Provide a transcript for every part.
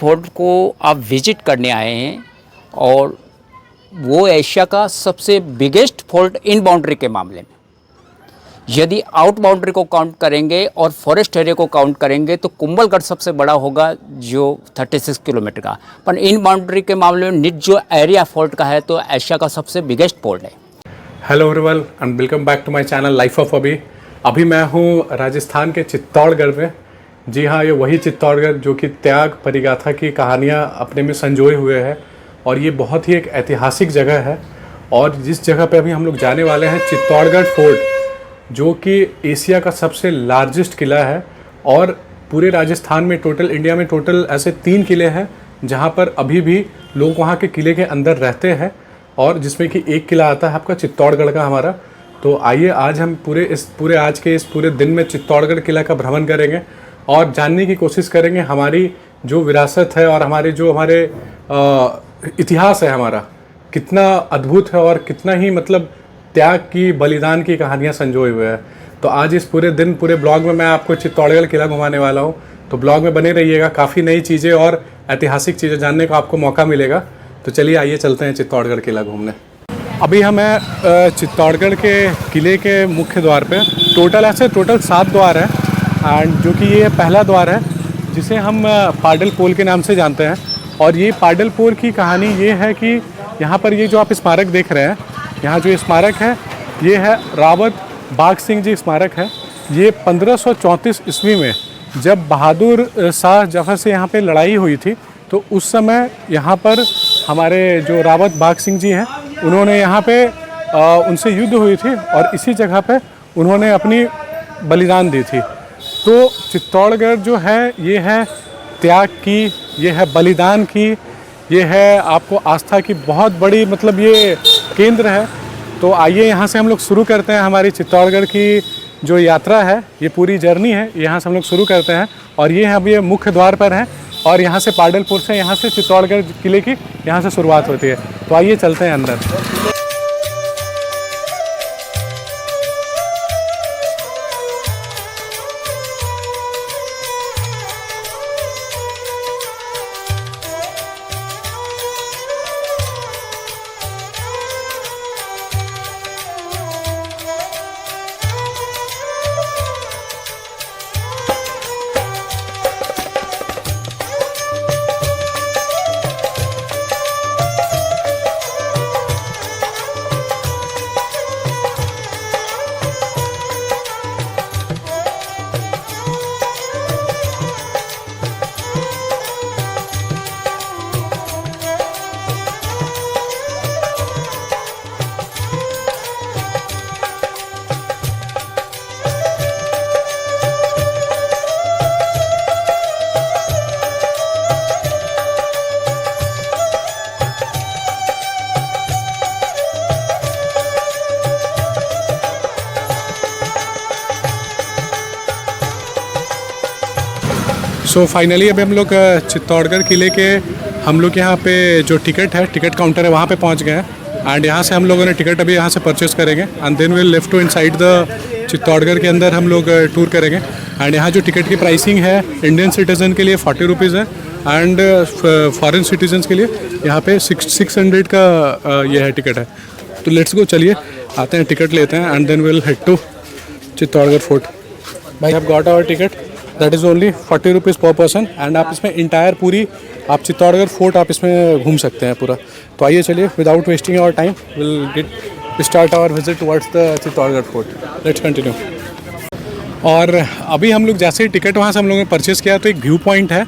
Fort को आप visit करने आए हैं और वो एशिया का सबसे बिगेस्ट फोर्ट इन बाउंड्री के मामले में। यदि आउट बाउंड्री को काउंट करेंगे और फॉरेस्ट एरिया को काउंट करेंगे तो कुंभलगढ़ सबसे बड़ा होगा जो 36 किलोमीटर का, पर इन बाउंड्री के मामले में निट जो एरिया फोर्ट का है तो एशिया का सबसे बिगेस्ट फोर्ट है। Hello everyone and welcome back to my channel life of Abhi मैं हूँ राजस्थान के चित्तौड़गढ़ में। जी हाँ, ये वही चित्तौड़गढ़ जो कि त्याग परिगाथा की कहानियाँ अपने में संजोए हुए है और ये बहुत ही एक ऐतिहासिक जगह है। और जिस जगह पे अभी हम लोग जाने वाले हैं, चित्तौड़गढ़ फोर्ट, जो कि एशिया का सबसे लार्जेस्ट किला है। और पूरे राजस्थान में टोटल, इंडिया में टोटल ऐसे 3 किले हैं जहाँ पर अभी भी लोग वहाँ के किले के अंदर रहते हैं, और जिसमें कि एक किला आता है आपका चित्तौड़गढ़ का हमारा। तो आइए आज हम आज के इस पूरे दिन में चित्तौड़गढ़ किला का भ्रमण करेंगे और जानने की कोशिश करेंगे हमारी जो विरासत है और हमारे इतिहास है हमारा कितना अद्भुत है और कितना ही मतलब त्याग की, बलिदान की कहानियाँ संजोए हुए हैं। तो आज इस पूरे दिन, पूरे ब्लॉग में मैं आपको चित्तौड़गढ़ किला घुमाने वाला हूँ। तो ब्लॉग में बने रहिएगा, काफ़ी नई चीज़ें और ऐतिहासिक चीज़ें जानने का आपको मौका मिलेगा। तो चलिए आइए चलते हैं चित्तौड़गढ़ किला घूमने। अभी हमें चित्तौड़गढ़ के किले के मुख्य द्वार पे टोटल 7 द्वार हैं, एंड जो कि ये पहला द्वार है जिसे हम पाडल पोल के नाम से जानते हैं। और ये पाडल पोल की कहानी ये है कि यहाँ पर ये जो आप स्मारक देख रहे हैं, यहाँ जो स्मारक है ये है रावत बाघ सिंह जी स्मारक है। ये 1534 ईस्वी में जब बहादुर शाह जफर से यहाँ पे लड़ाई हुई थी, तो उस समय यहाँ पर हमारे जो रावत बाघ सिंह जी हैं, उन्होंने यहाँ पे उनसे युद्ध हुई थी और इसी जगह पे उन्होंने अपनी बलिदान दी थी। तो चित्तौड़गढ़ जो है ये है त्याग की, ये है बलिदान की, ये है आपको आस्था की बहुत बड़ी मतलब ये केंद्र है। तो आइए यहाँ से हम लोग शुरू करते हैं हमारी चित्तौड़गढ़ की जो यात्रा है, ये पूरी जर्नी है, यहाँ से हम लोग शुरू करते हैं। और ये अब ये मुख्य द्वार पर हैं और यहाँ से पाडलपुर से, यहाँ से चित्तौड़गढ़ किले की यहाँ से शुरुआत होती है। तो आइए चलते हैं अंदर। सो फाइनली अभी हम लोग चित्तौड़गढ़ किले के हम लोग यहाँ पे जो टिकट काउंटर है वहाँ पे पहुँच गए हैं। एंड यहाँ से हम लोगों ने टिकट अभी यहाँ से परचेस करेंगे and then will left to inside the Chittorgarh के अंदर हम लोग टूर करेंगे। एंड यहाँ जो टिकट की प्राइसिंग है, इंडियन सिटीज़न के लिए 40 रुपीज़ है एंड फॉरेन सिटीजन्स के लिए यहाँ पे 600 का ये है टिकट है। तो लेट्स गो, चलिए आते हैं, टिकट लेते हैं and then will head to Chittorgarh fort. भाई have got our ticket, that is only 40 rupees per person and आप इसमें इंटायर पूरी आप चित्तौड़गढ़ फोर्ट आप इसमें घूम सकते हैं पूरा। तो आइए चलिए, without wasting our time will get start our visit towards the Chittorgarh fort. Let's continue. और अभी हम लोग जैसे ही टिकट वहाँ से हम लोगों ने परचेज़ किया, तो एक व्यू पॉइंट है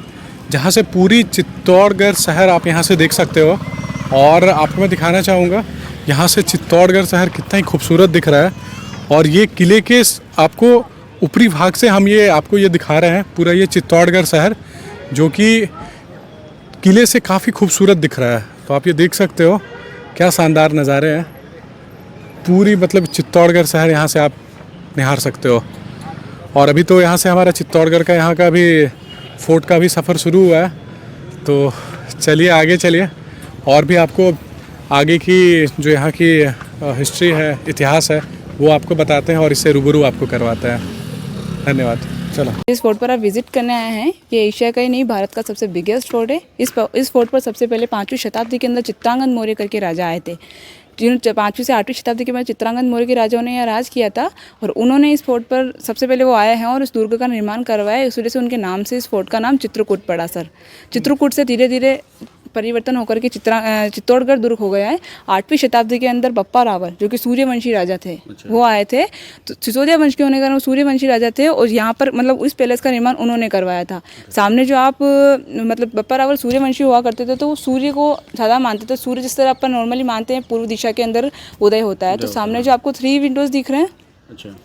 जहाँ से पूरी चित्तौड़गढ़ शहर आप यहाँ से देख सकते हो। और आपको मैं दिखाना चाहूँगा यहाँ से चित्तौड़गढ़ शहर कितना ही खूबसूरत दिख रहा है। और ये किले के आपको ऊपरी भाग से हम ये आपको ये दिखा रहे हैं पूरा ये चित्तौड़गढ़ शहर, जो कि किले से काफ़ी खूबसूरत दिख रहा है। तो आप ये देख सकते हो क्या शानदार नज़ारे हैं। पूरी मतलब चित्तौड़गढ़ शहर यहाँ से आप निहार सकते हो। और अभी तो यहाँ से हमारा चित्तौड़गढ़ का यहाँ का भी फोर्ट का भी सफ़र शुरू हुआ है। तो चलिए आगे चलिए, और भी आपको आगे की जो यहाँ की हिस्ट्री है, इतिहास है, वो आपको बताते हैं और इससे रूबरू आपको करवाते हैं। धन्यवाद। चलो। इस फोर्ट पर आप विजिट करने आए हैं। ये एशिया का ही नहीं भारत का सबसे बिगेस्ट फोर्ट है। इस फोर्ट पर सबसे पहले 5वीं शताब्दी के अंदर चित्रांगद मौर्य करके राजा आए थे, जिन 5वीं से 8वीं शताब्दी के बाद चित्रांगद मौर्य के राजाओं ने यहाँ राज किया था और उन्होंने इस फोर्ट पर सबसे पहले वो आए हैं और इस दुर्ग का निर्माण करवाया। इस वजह से उनके नाम से इस फोर्ट का नाम चित्रकूट पड़ा सर। चित्रकूट से धीरे धीरे परिवर्तन होकर के चित्तौड़गढ़ दुर्ग हो गया है। 8वीं शताब्दी के अंदर बप्पा रावल जो कि सूर्यवंशी राजा थे, वो आए थे। तो सिसोदिया वंश के होने के कारण वो सूर्यवंशी राजा थे और यहाँ पर मतलब इस पैलेस का निर्माण उन्होंने करवाया था। सामने जो आप मतलब बप्पा रावल सूर्यवंशी हुआ करते थे तो वो सूर्य को ज़्यादा मानते थे। सूर्य जिस तरह अपन नॉर्मली मानते हैं पूर्व दिशा के अंदर उदय होता है। तो सामने जो आपको 3 विंडोज़ दिख रहे हैं,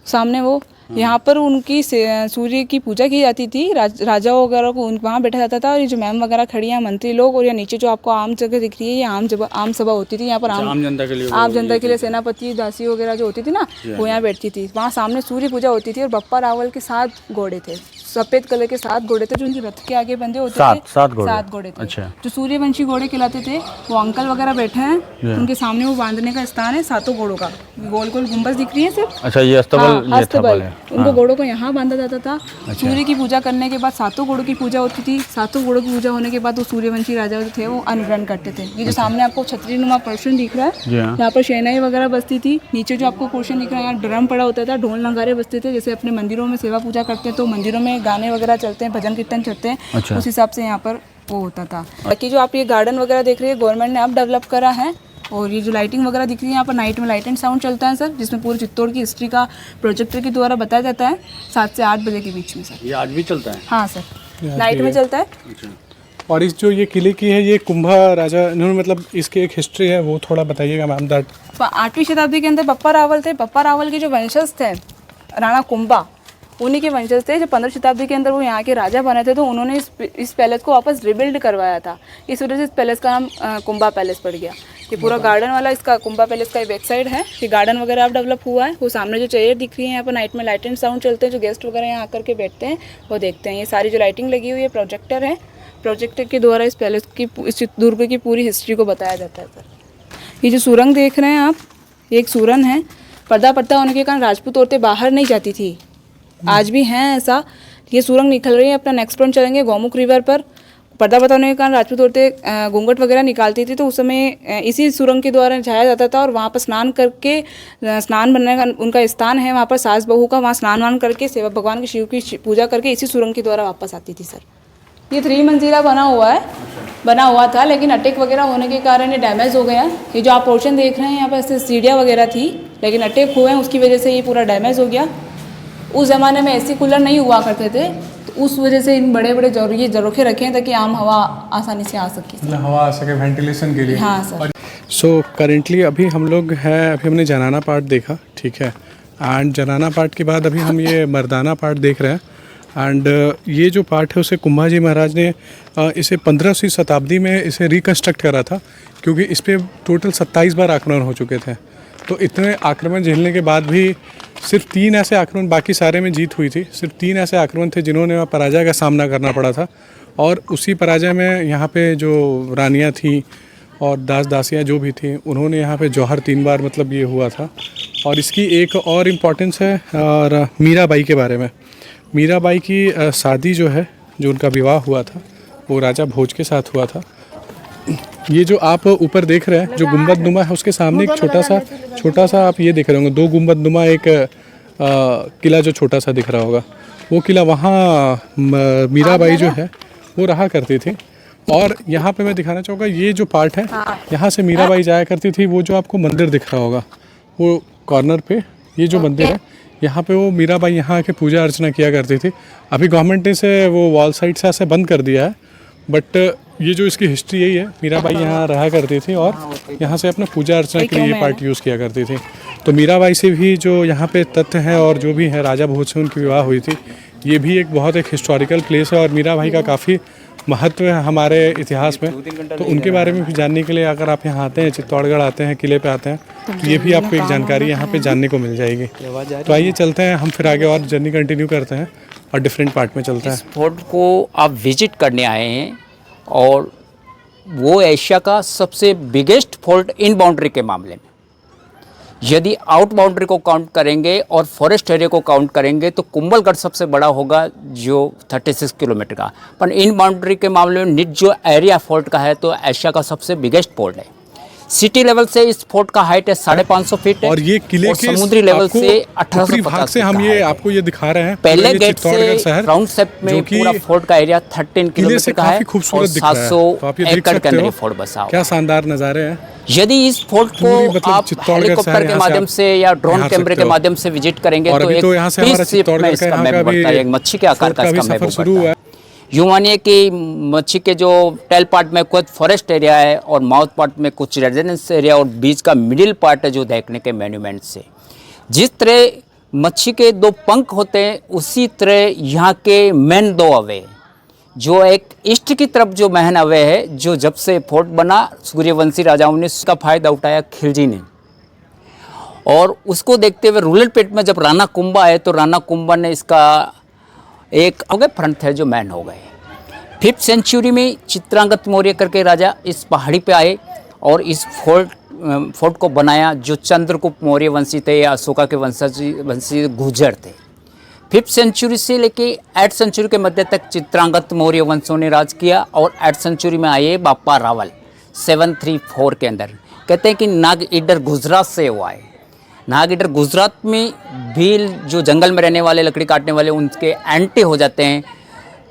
सामने वो यहाँ पर उनकी सूर्य की पूजा की जाती थी। राजाओं वगैरह को वहाँ बैठा जाता था। और ये जो मैम वगैरह खड़ी हैं मंत्री लोग, और या नीचे जो आपको आम जगह दिख रही है ये आम सभा होती थी। यहाँ पर आम जनता के लिए सेनापति दासी वगैरह जो होती थी ना वो यहाँ बैठती थी। वहाँ सामने सूर्य पूजा होती थी और बप्पा रावल के 7 घोड़े थे, सफ़ेद कलर के 7 घोड़े थे जो उनके रथ के आगे बंधे होते थे। 7 घोड़े थे। अच्छा। जो सूर्यवंशी घोड़े कहलाते थे वो अंकल वगैरह बैठे हैं, उनके सामने वो बांधने का स्थान है 7 घोड़ों का। गोल गोल गुंबद दिख रही है सिर्फ। अच्छा, ये अस्तबल है। उनको घोड़ों को यहाँ बांधा जाता था। सूर्य की पूजा करने के बाद 7 घोड़ों की पूजा होती थी। 7 घोड़ों की पूजा होने के बाद वो सूर्यवंशी राजा जो थे वो अनुग्रहण करते थे। ये जो सामने आपको छतरी नुमा पोर्शन दिख रहा है, यहाँ पर शहनाई वगैरह बजती थी। नीचे जो आपको पोर्शन दिख रहा है यहाँ ड्रम पड़ा होता था, ढोल नगारे बजते थे। जैसे अपने मंदिरों में सेवा पूजा करते हैं तो मंदिरों में गाने वगैरह चलते हैं, भजन कीर्तन चलते हैं। अच्छा। उस हिसाब से यहाँ पर वो होता था। बाकी जो आप ये गार्डन वगैरह देख रहे हैं गवर्नमेंट ने अब डेवलप करा है। और ये जो लाइटिंग वगैरह दिख रही है यहाँ पर नाइट में लाइट एंड साउंड चलता है सर, जिसमें पूरे चित्तौड़ की हिस्ट्री का प्रोजेक्टर के द्वारा बताया जाता है 7 से 8 बजे के बीच में सर। ये आज भी चलता है? हाँ सर, नाइट में चलता है। और इस जो ये किले की है ये कुंभा राजा इन्होंने मतलब इसकी एक हिस्ट्री है वो थोड़ा बताइएगा मैम। 8वीं शताब्दी के अंदर बप्पा रावल थे। बप्पा रावल के जो वंशज थे राणा कुंभा, उन्हीं के वंशज थे। जब 15वीं शताब्दी के अंदर वो यहाँ के राजा बने थे तो उन्होंने इस पैलेस को वापस रिबिल्ड करवाया था। इस वजह से इस पैलेस का नाम कुंभा पैलेस पड़ गया। ये पूरा गार्डन वाला इसका कुंभा पैलेस का बैक साइड है। ये गार्डन वगैरह अब डेवलप हुआ है। वो सामने जो चेयर दिख रही है यहाँ पर नाइट में लाइट एंड साउंड चलते हैं। जो गेस्ट वगैरह यहाँ आकर के बैठते हैं वो देखते हैं। ये सारी जो लाइटिंग लगी हुई है प्रोजेक्टर है, प्रोजेक्टर के द्वारा इस पैलेस की इस दुर्ग की पूरी हिस्ट्री को बताया जाता है सर। ये जो सुरंग देख रहे हैं आप, ये एक सुरंग है। पर्दा पड़ता होने के कारण राजपूत औरतें बाहर नहीं जाती थी, आज भी हैं ऐसा। ये सुरंग निकल रही है। अपना नेक्स्ट पॉइंट चलेंगे गौमुख रिवर पर। पर्दा होने के कारण राजपूत औरतें घूंघट वगैरह निकालती थी तो उस समय इसी सुरंग के द्वारा जाया जाता था। और वहाँ पर स्नान करके, स्नान बनने का उनका स्थान है वहाँ पर सास बहू का, वहाँ स्नान वान करके सेवा भगवान के शिव की पूजा करके इसी सुरंग के द्वारा वापस आती थी सर। ये 3 मंजिला बना हुआ था लेकिन अटैक वगैरह होने के कारण ये डैमेज हो गया। ये जो आप पोर्शन देख रहे हैं यहाँ पर ऐसे सीढ़ियाँ वगैरह थी लेकिन अटैक हुए हैं, उसकी वजह से ये पूरा डैमेज हो गया। उस ज़माने में एसी कूलर नहीं हुआ करते थे तो उस वजह से इन बड़े बड़े ये झरोखे रखे हैं ताकि आम हवा आसानी से आ सके, मतलब हवा आ सके वेंटिलेशन के लिए। हाँ सर। सो करेंटली अभी हम लोग हैं, अभी हमने जनाना पार्ट देखा, ठीक है। एंड जनाना पार्ट के बाद अभी हम ये मर्दाना पार्ट देख रहे हैं। एंड ये जो पार्ट है उसे कुंभाजी महाराज ने इसे 15वीं शताब्दी में इसे रिकन्स्ट्रक्ट करा था क्योंकि इस पर टोटल 27 बार आक्रमण हो चुके थे। तो इतने आक्रमण झेलने के बाद भी सिर्फ 3 ऐसे आक्रमण, बाकी सारे में जीत हुई थी, सिर्फ 3 ऐसे आक्रमण थे जिन्होंने वहाँ पराजय का सामना करना पड़ा था। और उसी पराजय में यहाँ पे जो रानियाँ थीं और दास दासियाँ जो भी थीं उन्होंने यहाँ पे जौहर 3 बार मतलब ये हुआ था। और इसकी एक और इम्पॉर्टेंस है और मीराबाई के बारे में। मीराबाई की शादी जो है, जो उनका विवाह हुआ था वो राजा भोज के साथ हुआ था। ये जो आप ऊपर देख रहे हैं जो गुंबद नुमा है उसके सामने एक छोटा सा आप ये देख रहे होंगे 2 गुंबद नुमा एक किला जो छोटा सा दिख रहा होगा, वो किला वहाँ मीराबाई जो है वो रहा करती थी। और यहाँ पे मैं दिखाना चाहूँगा ये जो पार्ट है यहाँ से मीराबाई जाया करती थी। वो जो आपको मंदिर दिख रहा होगा वो कॉर्नर पे ये जो मंदिर है यहाँ पे वो मीराबाई यहाँ आके पूजा अर्चना किया करती थी। अभी गवर्नमेंट ने इसे वो वॉल साइड से ऐसे बंद कर दिया है, बट ये जो इसकी हिस्ट्री यही है, मीराबाई यहाँ रहा करती थी और यहाँ से अपना पूजा अर्चना के लिए ये पार्ट यूज़ किया करती थी। तो मीराबाई से भी जो यहाँ पे तथ्य हैं और जो भी है राजा भोज से उनकी विवाह हुई थी, ये भी एक बहुत एक हिस्टोरिकल प्लेस है और मीराबाई का काफ़ी महत्व है हमारे इतिहास में। तो उनके बारे में भी जानने के लिए अगर आप यहाँ आते हैं, चित्तौड़गढ़ आते हैं, किले पे आते हैं, तो ये भी आपको एक जानकारी यहाँ पे जानने को मिल जाएगी। तो आइए चलते हैं हम फिर आगे और जर्नी कंटिन्यू करते हैं और डिफरेंट पार्ट में चलते हैं। इस फोर्ट को आप विजिट करने आए हैं और वो एशिया का सबसे बिगेस्ट फोर्ट इन बाउंड्री के मामले में। यदि आउट बाउंड्री को काउंट करेंगे और फॉरेस्ट एरिया को काउंट करेंगे तो कुंभलगढ़ सबसे बड़ा होगा जो 36 किलोमीटर का। पर इन बाउंड्री के मामले में निट जो एरिया फोर्ट का है तो एशिया का सबसे बिगेस्ट फोर्ट है। सिटी लेवल से इस फोर्ट का हाइट है 550 फीट है और ये किले और के समुद्री लेवल आपको से ऊपरी भाग 1850 से हम ये आपको ये दिखा रहे हैं पहले ये गेट चित्तौड़गढ़ से शहर राउंड शेप में जो कि पूरा फोर्ट का एरिया 13 किले से किलोमीटर का है काफी खूबसूरत और दिख रहा है। 700 तो आप ये देख एकड़ के सकते अंदर हो ये फोर्ट बसा हुआ क्या है। शानदार नज़ारे हैं। यदि इस फोर्ट पूरी को मतलब आप चित्तौड़गढ़ हेलीकॉप्टर शहर के यहाँ माध्यम से से या ड्रोन निहार कैमरे सकते के हो। माध्यम से विजिट करेंगे और तो अभी एक तो यहाँ से हमारा पीस शेप में चित्तौड़गढ़ का इसका यहाँ मैप का बढ़ता है, भी एक मच्छी के आकार का फोर्ट इसका भी मैप सफर शुरू बढ़ता हुआ है। है। यूँ मानिए कि मच्छी के जो टेल पार्ट में कुछ फॉरेस्ट एरिया है और माउथ पार्ट में कुछ रेजिडेंस एरिया और बीच का मिडिल पार्ट है जो देखने के मॉन्यूमेंट से। जिस तरह मच्छी के दो पंख होते हैं उसी तरह यहाँ के मेन दो अवे जो एक ईस्ट की तरफ जो मेन अवे है जो जब से फोर्ट बना सूर्यवंशी राजाओं ने उसका फ़ायदा उठाया खिलजी ने, और उसको देखते हुए रूरल पेट में जब राणा कुंभा आए तो राणा कुंभा ने इसका एक हो गए फ्रंट है जो मैन हो गए। 5th सेंचुरी में चित्रांगत मौर्य करके राजा इस पहाड़ी पे आए और इस फोर्ट को बनाया जो चंद्रगुप्त मौर्य वंशी थे या अशोका के वंशी गुर्जर थे। 5th सेंचुरी से लेके 8th सेंचुरी के मध्य तक चित्रांगत मौर्य वंशों ने राज किया और 8th सेंचुरी में आए बाप्पा रावल 734 के अंदर। कहते हैं कि नाग ईडर गुजरात से हुआ है। नाग ईडर गुजरात में भील जो जंगल में रहने वाले लकड़ी काटने वाले उनके एंटी हो जाते हैं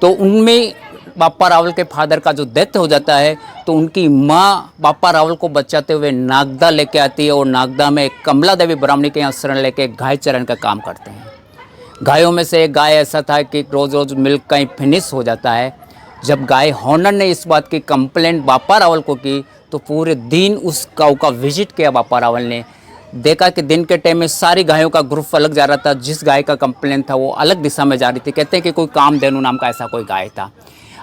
तो उनमें बाप्पा रावल के फादर का जो डेथ हो जाता है तो उनकी माँ बाप्पा रावल को बचाते हुए नागदा लेके आती है और नागदा में कमला देवी ब्राह्मणी के यहाँ शरण लेके गाय चरण का काम करते हैं। गायों में से एक गाय ऐसा था कि रोज़ रोज़ मिल्क कहीं फिनिश हो जाता है। जब गाय हॉनर ने इस बात की कंप्लेंट बाप्पा रावल को की तो पूरे दिन उस गाँव का विजिट किया बाप्पा रावल ने। देखा कि दिन के टाइम में सारी गायों का ग्रुप अलग जा रहा था, जिस गाय का कंप्लेंट था वो अलग दिशा में जा रही थी। कहते हैं कि कोई कामधेनु नाम का ऐसा कोई गाय था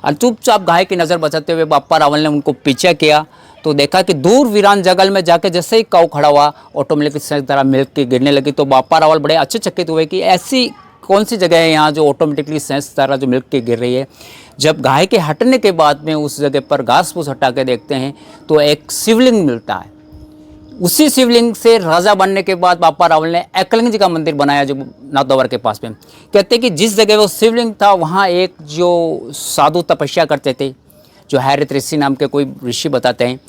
और चुपचाप गाय की नज़र बचाते हुए बाप्पा रावल ने उनको पीछे किया तो देखा कि दूर वीरान जंगल में जाके जैसे ही काऊ खड़ा हुआ ऑटोमेटिकली सही तरह मिल्क की गिरने लगी। तो बाप्पा रावल बड़े आश्चर्यचकित हुए कि ऐसी कौन सी जगह है यहाँ जो ऑटोमेटिकली सेंस तरह जो मिल्क की गिर रही है। जब गाय के हटने के बाद में उस जगह पर घास फूस हटा के देखते हैं तो एक शिवलिंग मिलता है। उसी शिवलिंग से राजा बनने के बाद बाप्पा रावल ने एकलिंग जी का मंदिर बनाया जो नाथद्वार के पास में। कहते हैं कि जिस जगह वो शिवलिंग था वहाँ एक जो साधु तपस्या करते थे जो हैरत ऋषि नाम के कोई ऋषि बताते हैं,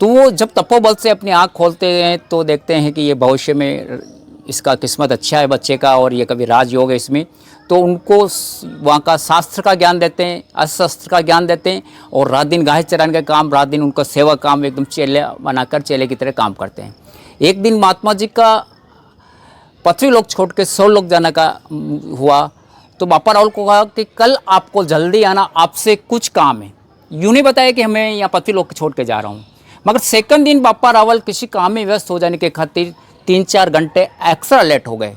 तो वो जब तपोबल से अपनी आँख खोलते हैं तो देखते हैं कि ये भविष्य में इसका किस्मत अच्छा है बच्चे का और ये कभी राजयोग है इसमें। तो उनको वहाँ का शास्त्र का ज्ञान देते हैं, अस्त्र का ज्ञान देते हैं और रात दिन गाय चराने का काम, रात दिन उनका सेवा काम एकदम चेले बनाकर चेले की तरह काम करते हैं। एक दिन महात्मा जी का पृथ्वी लोक छोड़ के 100 लोग जाने का हुआ तो बाप्पा रावल को कहा कि कल आपको जल्दी आना, आपसे कुछ काम है। यूँ नहीं बताया कि हमें यहाँ पृथ्वी लोक छोड़ के जा रहा हूँ, मगर सेकंड दिन बाप्पा रावल किसी काम में व्यस्त हो जाने के खातिर 3-4 घंटे एक्स्ट्रा लेट हो गए।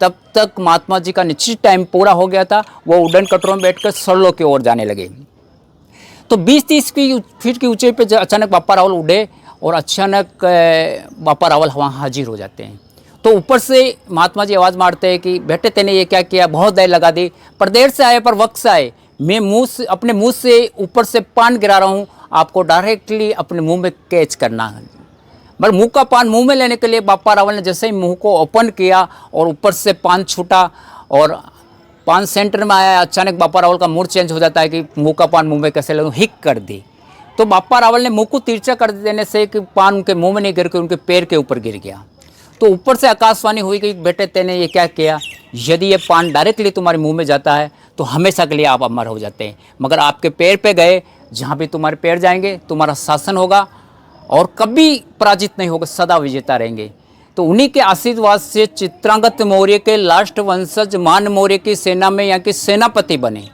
तब तक महात्मा जी का निश्चित टाइम पूरा हो गया था। वो उड़न कटरों में बैठकर सरलों की ओर जाने लगे। तो 20-30 फीट की ऊंचाई पे अचानक बाप्पा रावल उड़े और अचानक बाप्पा रावल वहाँ हाजिर हो जाते हैं। तो ऊपर से महात्मा जी आवाज़ मारते हैं कि बेटे तेने ये क्या किया, बहुत देर लगा दी, पर देर से आए पर वक्त से आए। मैं अपने मुँह से ऊपर से पान गिरा रहा हूँ, आपको डायरेक्टली अपने मुँह में कैच करना है। मगर मुंह का पान मुंह में लेने के लिए बाप्पा रावल ने जैसे ही मुंह को ओपन किया और ऊपर से पान छूटा और पान सेंटर में आया, अचानक बाप्पा रावल का मूड चेंज हो जाता है कि मुंह का पान मुंह में कैसे लगूँ, हिक कर दी। तो बाप्पा रावल ने मुंह को तिरछा कर देने से कि पान उनके मुंह में नहीं गिर के उनके पैर के ऊपर गिर गया। तो ऊपर से आकाशवाणी हुई कि बेटे तेने ये क्या किया, यदि ये पान डायरेक्टली तुम्हारे मुँह में जाता है तो हमेशा के लिए आप अमर हो जाते हैं, मगर आपके पैर पर गए, जहाँ भी तुम्हारे पैर जाएंगे तुम्हारा शासन होगा और कभी पराजित नहीं होगा, सदा विजेता रहेंगे। तो उन्हीं के आशीर्वाद से चित्रांगत मौर्य के लास्ट वंशज मान मौर्य की सेना में यहाँ के सेनापति बने।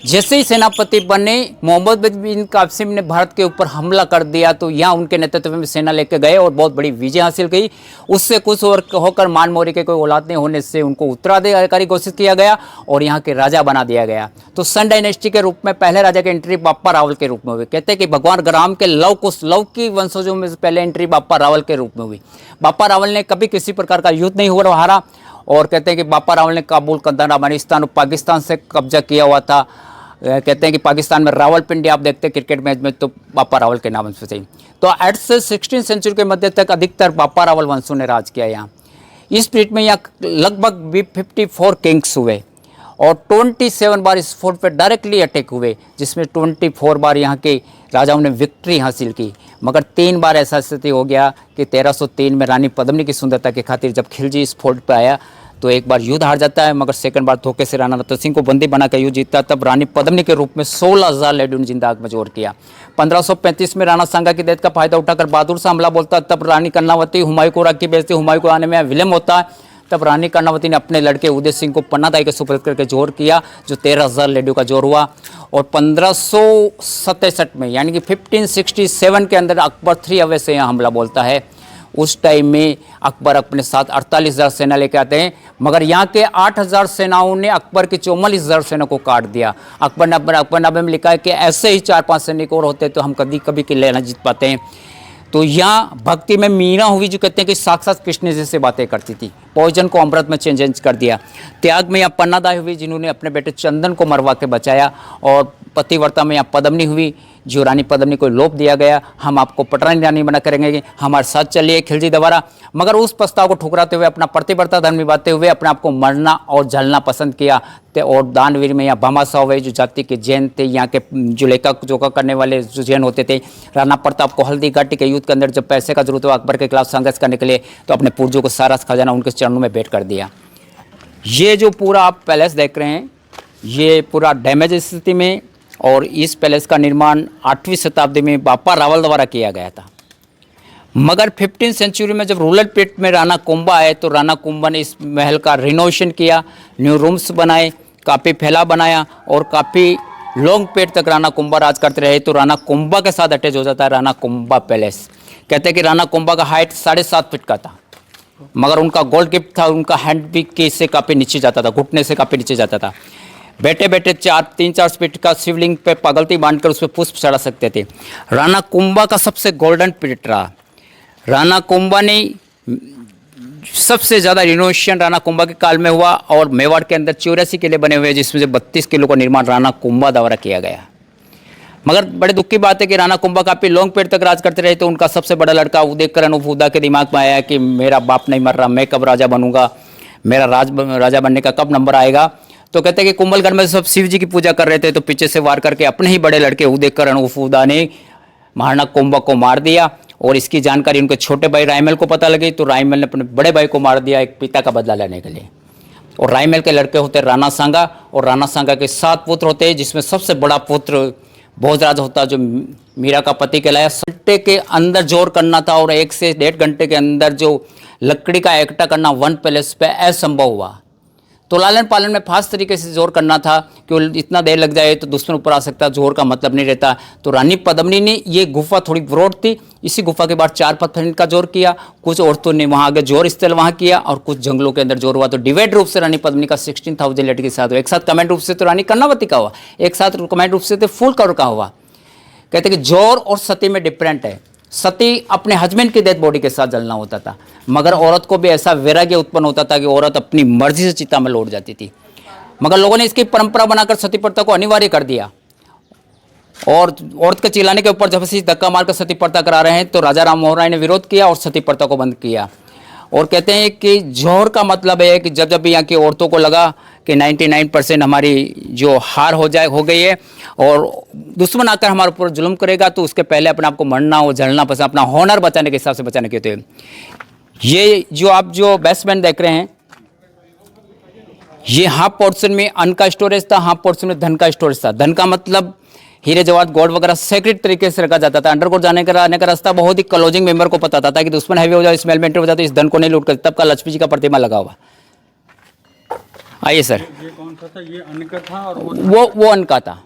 जैसे ही सेनापति बने, मोहम्मद बिन कासिम ने भारत के ऊपर हमला कर दिया तो यहाँ उनके नेतृत्व में सेना लेकर गए और बहुत बड़ी विजय हासिल की। उससे कुछ और होकर मान मौर्य के कोई औलाद नहीं होने से उनको उत्तराधिकारी घोषित किया गया और यहाँ के राजा बना दिया गया। तो सन डायनेस्टी के रूप में पहले राजा की एंट्री बाप्पा रावल के रूप में हुई। कहते हैं कि भगवान राम के लव की वंशजों में पहले एंट्री बाप्पा रावल के रूप में हुई। बाप्पा रावल ने कभी किसी प्रकार का युद्ध नहीं हो हारा और कहते हैं कि बाप्पा रावल ने काबुल, कंधार, अफगानिस्तान और पाकिस्तान से कब्जा किया हुआ था। कहते हैं कि पाकिस्तान में रावलपिंडी आप देखते हैं क्रिकेट मैच में तो बापा रावल के नाम से थे। तो एट से 16वीं सेंचुरी के मध्य तक अधिकतर बापा रावल वंशों ने राज किया यहाँ। इस पीरियड में यहाँ लगभग 54 किंग्स हुए और 27 बार इस फोर्ट पर डायरेक्टली अटैक हुए, जिसमें 24 बार यहाँ के राजाओं ने विक्ट्री हासिल की। मगर 3 बार ऐसा स्थिति हो गया कि 1303 में रानी पद्मिनी की सुंदरता की खातिर जब खिलजी इस फोर्ट पर आया तो एक बार युद्ध हार जाता है, मगर सेकंड बार धोखे से राणा रतन सिंह को बंदी बनाकर युद्ध जीतता। तब रानी पद्मिनी के रूप में 16,000 लेडियों ने जिंदा आग में जोर किया। 1535 में राणा सांगा की डेथ का फायदा उठाकर बहादुर से हमला बोलता। तब रानी कर्णावती हुमायूं को रख के बेचती। हुमायूं को आने में विलम्ब होता है। तब रानी कर्णावती ने अपने लड़के उदय सिंह को पन्नादाई के सुपुर्द करके जोर किया, जो 13,000 लेडियों का जोर हुआ। और 1567 में यानी कि 1567 के अंदर अकबर 3 अवे से यहाँ हमला बोलता है। उस टाइम में अकबर अपने साथ 48,000 सेना लेके आते हैं, मगर यहाँ के 8,000 सेनाओं ने अकबर की 44,000 सेना को काट दिया। अकबरनामे में लिखा है कि ऐसे ही 4-5 सैनिक और होते तो हम कभी किले न जीत पाते हैं। तो यहाँ भक्ति में मीना हुई, जो कहते हैं कि साक्षात कृष्ण जैसे बातें करती थी। पॉइजन को अमृत में चेंज कर दिया। त्याग में यहाँ पन्नादाई हुई, जिन्होंने अपने बेटे चंदन को मरवा के बचाया। और पतिव्रता में यहाँ पद्मिनी हुई, जो रानी पद्मिनी को लोभ दिया गया, हम आपको पटरानी रानी बना करेंगे, हमारे साथ चलिए खिलजी द्वारा। मगर उस प्रस्ताव को ठुकराते हुए, अपना प्रतिव्रता धर्म निभाते हुए अपने आप को मरना और जलना पसंद किया। और दानवीर में यहाँ भामाशाह हुए, जो जाति के जैन थे, यहाँ के जो लेखक जोका करने वाले जो जैन होते थे। राणा प्रताप को हल्दी घाटी के युद्ध के अंदर जब पैसे का जरूरत हुआ, अकबर के खिलाफ संघर्ष करने के लिए, तो अपने पूर्वजों को सारा खजाना उनके चरणों में भेंट कर दिया। ये जो पूरा आप पैलेस देख रहे हैं, ये पूरा डैमेज स्थिति में, और इस पैलेस का निर्माण 8वीं शताब्दी में बापा रावल द्वारा किया गया था। मगर 15वीं सेंचुरी में जब रूरल पीरियड में राणा कुंभा आए, तो राणा कुंभा ने इस महल का रिनोवेशन किया, न्यू रूम्स बनाए, काफ़ी फैला बनाया और काफ़ी लॉन्ग पीरियड तक राणा कुंभा राज करते रहे। तो राणा कुंभा के साथ अटैच हो जाता है राणा कुंभा पैलेस। कहते हैं कि राणा कुंभा का हाइट 7.5 फीट का था, मगर उनका गोल्ड गिफ्ट था, उनका हैंड भी केस से काफ़ी नीचे जाता था, घुटने से काफ़ी नीचे जाता था। बैठे बैठे 3-4 फीट का शिवलिंग पे पगलती बांधकर उस पर पुष्प चढ़ा सकते थे। राणा कुंभा का सबसे गोल्डन पीरियड रहा। राणा कुंभा ने सबसे ज़्यादा रिनोवेशन राणा कुंभा के काल में हुआ, और मेवाड़ के अंदर 84 किले बने हुए, जिसमें से 32 किलों का निर्माण राणा कुंभा द्वारा किया गया। मगर बड़े दुख की बात है कि राणा कुंभा काफ़ी लॉन्ग पीरियड तक राज करते रहे। तो उनका सबसे बड़ा लड़का उदयकरण उदा के दिमाग में आया कि मेरा बाप नहीं मर रहा, मैं कब राजा बनूंगा, मेरा राजा बनने का कब नंबर आएगा। तो कहते हैं कि कुंभलगढ़ में सब शिव जी की पूजा कर रहे थे, तो पीछे से वार करके अपने ही बड़े लड़के उदयकरण उदा ने महाराणा कुंभा को मार दिया। और इसकी जानकारी उनके छोटे भाई रायमल को पता लगी, तो रायमल ने अपने बड़े भाई को मार दिया एक पिता का बदला लेने के लिए। और रायमल के लड़के होते राणा सांगा, और राणा सांगा के 7 पुत्र होते हैं, जिसमें सबसे बड़ा पुत्र भोजराज होता, जो मीरा का पति कहलाया। घंटे के अंदर जोर करना था, और 1 से 1.5 घंटे के अंदर जो लकड़ी का इकट्ठा करना वन पैलेस पे असंभव हुआ। तो लालन पालन में फास्ट तरीके से जोर करना था, कि इतना देर लग जाए तो दुश्मन ऊपर आ सकता, जोर का मतलब नहीं रहता। तो रानी पद्मिनी ने ये गुफा थोड़ी ब्रॉड थी, इसी गुफा के बाद 4 पत्थर का जोर किया। कुछ औरतों ने वहाँ आगे जोर स्थल वहाँ किया, और कुछ जंगलों के अंदर जोर हुआ। तो डिवाइड रूप से रानी पद्मिनी का 16,000 लेडी के साथ हुआ। एक साथ कमेंट रूप से तो रानी कर्णावती का हुआ, एक साथ कमेंट रूप से तो फुल कवर का हुआ। कहते कि जोर और सती में डिफरेंट है। सती अपने हस्बैंड की डेथ बॉडी के साथ जलना होता था, मगर औरत को भी ऐसा वैराग्य उत्पन्न होता था कि औरत अपनी मर्जी से चिता में लौट जाती थी। मगर लोगों ने इसकी परंपरा बनाकर सती प्रथा को अनिवार्य कर दिया, और औरत के चिल्लाने के ऊपर जबरदस्ती धक्का मारकर सती प्रथा करा रहे हैं। तो राजा राम मोहन राय ने विरोध किया और सती प्रथा को बंद किया। और कहते हैं कि जोहर का मतलब है कि जब जब यहाँ की औरतों को लगा कि 99% हमारी जो हार हो गई है, और दुश्मन आकर हमारे ऊपर जुल्म करेगा, तो उसके पहले अपने आप को मरना और जलना पसंद, अपना हॉनर बचाने के हिसाब से बचाने के होते हैं। ये जो आप जो बेसमेंट देख रहे हैं, ये हाफ पोर्शन में अन्न का स्टोरेज था, हाफ पोर्शन में धन का स्टोरेज था। धन का मतलब हीरे जवाहरात गोल्ड वगैरह सेक्रेट तरीके से रखा जाता था। अंडरग्राउंड जाने का रास्ता बहुत ही क्लोजिंग मेंबर को पता था कि दुश्मन हैवी हो जाए, स्मेल मेंटेन हो जाए, तो इस धन को नहीं लूट कर। तब का लक्ष्मी जी का प्रतिमा लगा हुआ। आइए सर। ये कौन सा था? ये अन्न का था, और वो अन्न का था,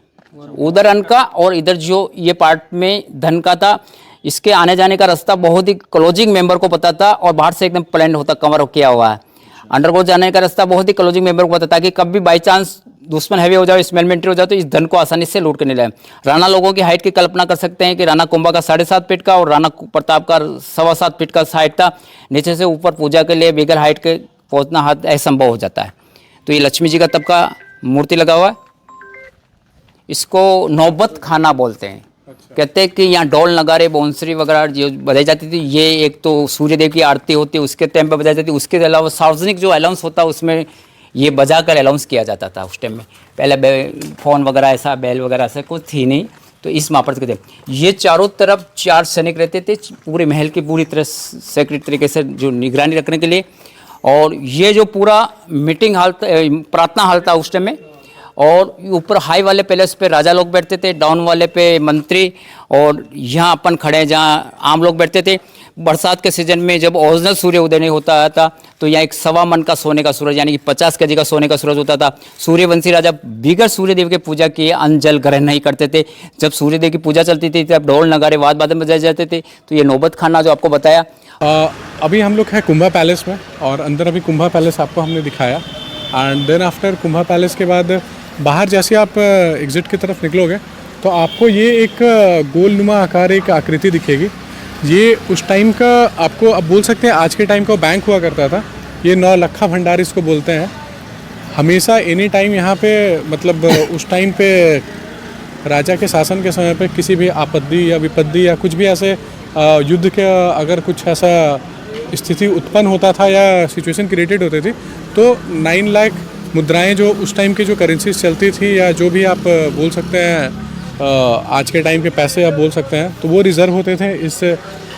उधर अन्न का, और इधर जो ये पार्ट में धन का था। इसके आने जाने का रास्ता बहुत ही क्लोजिंग मेंबर को पता था, और बाहर से एकदम प्लान होता, कवर किया हुआ है। अंडरग्राउंड जाने का रास्ता बहुत ही क्लोजिंग मेंबर को पता था कि कभी बाई चांस दुश्मन हैवी हो जाए, स्मेल मेंटेन हो जाए, तो इस धन को आसानी से लूट के नहीं लाए। राणा लोगों की हाइट की कल्पना कर सकते हैं कि राणा कुंभा का 7.5 फीट का, और राणा प्रताप का 7.25 फीट का हाइट था। नीचे से ऊपर पूजा के लिए बिगर हाइट के पहुंचना हाथ असंभव हो जाता है। तो ये लक्ष्मी जी का तब का मूर्ति लगा हुआ है। इसको नौबत खाना बोलते हैं। कहते हैं कि यहाँ ढोल नगारे बांसुरी वगैरह जो बजाई जाती थी, ये एक तो सूर्यदेव की आरती होती है उसके टाइम पे बजाई जाती है, उसके अलावा सार्वजनिक जो अलाउंस होता है उसमें ये बजा कर अलाउंस किया जाता था उस टाइम में। पहले फ़ोन वगैरह ऐसा बैल वगैरह ऐसा कुछ थी नहीं, तो इस महापर्त के थे। ये चारों तरफ 4 सैनिक रहते थे पूरे महल की पूरी तरह सेक्रेट तरीके से जो निगरानी रखने के लिए। और ये जो पूरा मीटिंग हॉल प्रार्थना हॉल था उस टाइम में, और ऊपर हाई वाले पैलेस पे राजा लोग बैठते थे, डाउन वाले पे मंत्री, और यहाँ अपन खड़े हैं जहाँ आम लोग बैठते थे। बरसात के सीजन में जब ओरिजिनल सूर्य उदय नहीं होता था तो यहाँ एक 1.25 मन का सोने का सूरज यानी कि 50 kg का सोने का सूरज होता था। सूर्यवंशी राजा बिगर सूर्यदेव की पूजा किए अन्न जल ग्रहण नहीं करते थे। जब सूर्यदेव की पूजा चलती थी तब ढोल नगारे वाद वादन बजाए जाते थे। तो ये नौबत खाना जो आपको बताया। अभी हम लोग हैं कुंभा पैलेस में, और अंदर अभी कुंभा पैलेस आपको हमने दिखाया। And then after Kumbha palace के बाद बाहर जैसे आप एग्ज़िट की तरफ निकलोगे तो आपको ये एक गोलनुमा आकार एक आकृति दिखेगी। ये उस टाइम का आपको अब बोल सकते हैं आज के टाइम का बैंक हुआ करता था। ये नौलखा भंडार इसको बोलते हैं। हमेशा एनी टाइम यहाँ पे मतलब उस टाइम पे राजा के शासन के समय पे किसी भी आपत्ति या विपत्ति या कुछ भी ऐसे युद्ध के अगर कुछ ऐसा स्थिति उत्पन्न होता था या सिचुएशन क्रिएटेड होती थी तो 9 लाख मुद्राएं जो उस टाइम की जो करेंसीज चलती थी या जो भी आप बोल सकते हैं आज के टाइम के पैसे आप बोल सकते हैं, तो वो रिज़र्व होते थे इस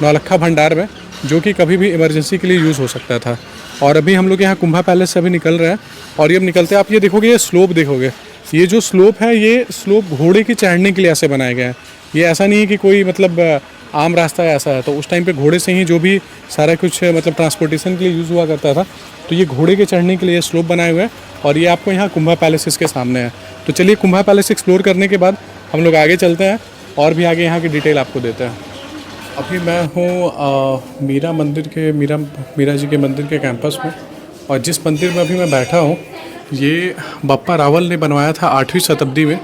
नौलखा भंडार में, जो कि कभी भी इमरजेंसी के लिए यूज़ हो सकता था। और अभी हम लोग यहाँ कुंभा पैलेस से अभी निकल रहे हैं, और ये अब निकलते आप ये देखोगे, ये स्लोप देखोगे, ये जो स्लोप है ये स्लोप घोड़े की चढ़ने के लिए ऐसे बनाए गए हैं। ये ऐसा नहीं है कि कोई मतलब आम रास्ता ऐसा है। तो उस टाइम पे घोड़े से ही जो भी सारा कुछ मतलब ट्रांसपोर्टेशन के लिए यूज़ हुआ करता था, तो ये घोड़े के चढ़ने के लिए स्लोप बनाए हुए हैं। और ये आपको यहाँ कुंभा पैलेस इसके सामने है। तो चलिए कुंभा पैलेस एक्सप्लोर करने के बाद हम लोग आगे चलते हैं और भी आगे यहाँ की डिटेल आपको देते हैं। अभी मैं हूँ मीरा जी के मंदिर के कैंपस में, और जिस मंदिर में अभी मैं बैठा हूँ ये बप्पा रावल ने बनवाया था 8वीं शताब्दी में।